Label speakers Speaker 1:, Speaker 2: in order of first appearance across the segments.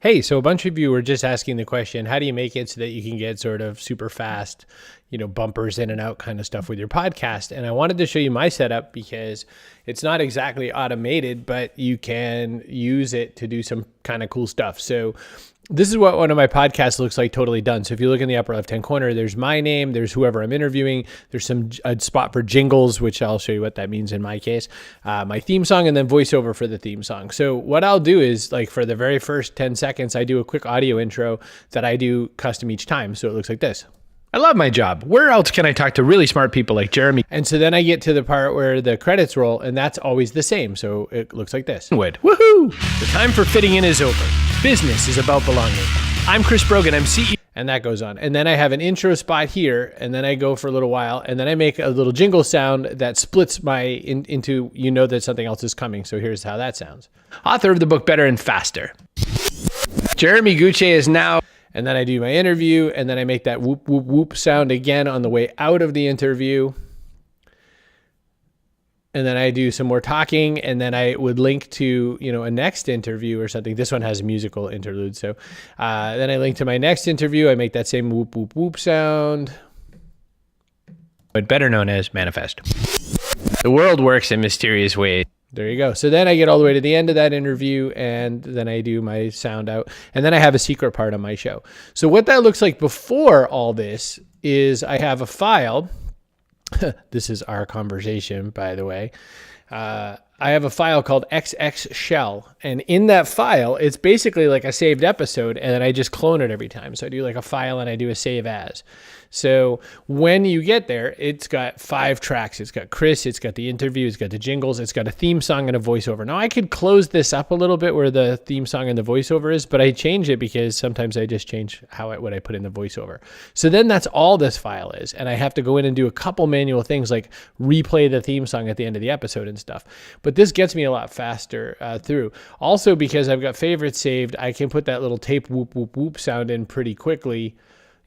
Speaker 1: Hey, so a bunch of you were just asking the question, how do you make it so that you can get sort of super fast, bumpers in and out kind of stuff with your podcast? And I wanted to show you my setup because it's not exactly automated, but you can use it to do some kind of cool stuff. So this is what one of my podcasts looks like totally done. So if you look in the upper left-hand corner, there's my name, there's whoever I'm interviewing, there's a spot for jingles, which I'll show you what that means in my case, my theme song, and then voiceover for the theme song. So what I'll do is, like, for the very first 10 seconds, I do a quick audio intro that I do custom each time. So it looks like this.
Speaker 2: I love my job. Where else can I talk to really smart people like Jeremy
Speaker 1: And so then I get to the part where the credits roll, and that's always the same. So it looks like this.
Speaker 2: Wood? Woohoo! The time for fitting in is over. Business is about belonging. I'm Chris Brogan. I'm CEO.
Speaker 1: And that goes on. And then I have an intro spot here, and then I go for a little while, and then I make a little jingle sound that splits into, that something else is coming. So here's how that sounds.
Speaker 2: Author of the book Better and Faster. Jeremy Gucci is now...
Speaker 1: And then I do my interview, and then I make that whoop, whoop, whoop sound again on the way out of the interview. And then I do some more talking, and then I would link to, a next interview or something. This one has a musical interlude. So then I link to my next interview. I make that same whoop, whoop, whoop sound.
Speaker 2: But better known as manifest. The world works in mysterious ways.
Speaker 1: There you go. So then I get all the way to the end of that interview, and then I do my sound out, and then I have a secret part on my show. So what that looks like before all this is I have a file. This is our conversation, by the way. I have a file called XX Shell, and in that file, it's basically like a saved episode, and then I just clone it every time. So I do like a file, and I do a save as. So when you get there, it's got 5 tracks. It's got Chris, it's got the interview, it's got the jingles, it's got a theme song and a voiceover. Now I could close this up a little bit where the theme song and the voiceover is, but I change it because sometimes I just change what I put in the voiceover. So then that's all this file is. And I have to go in and do a couple manual things like replay the theme song at the end of the episode and stuff. But this gets me a lot faster through. Also, because I've got favorites saved, I can put that little tape whoop, whoop, whoop sound in pretty quickly,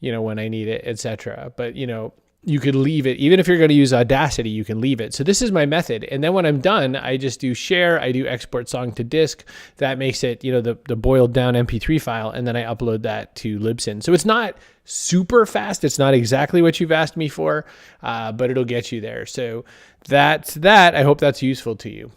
Speaker 1: when I need it, etc. But, you could leave it. Even if you're going to use Audacity, you can leave it. So this is my method. And then when I'm done, I just do share. I do export song to disk. That makes it, the boiled down MP3 file. And then I upload that to Libsyn. So it's not super fast. It's not exactly what you've asked me for, but it'll get you there. So that's that. I hope that's useful to you.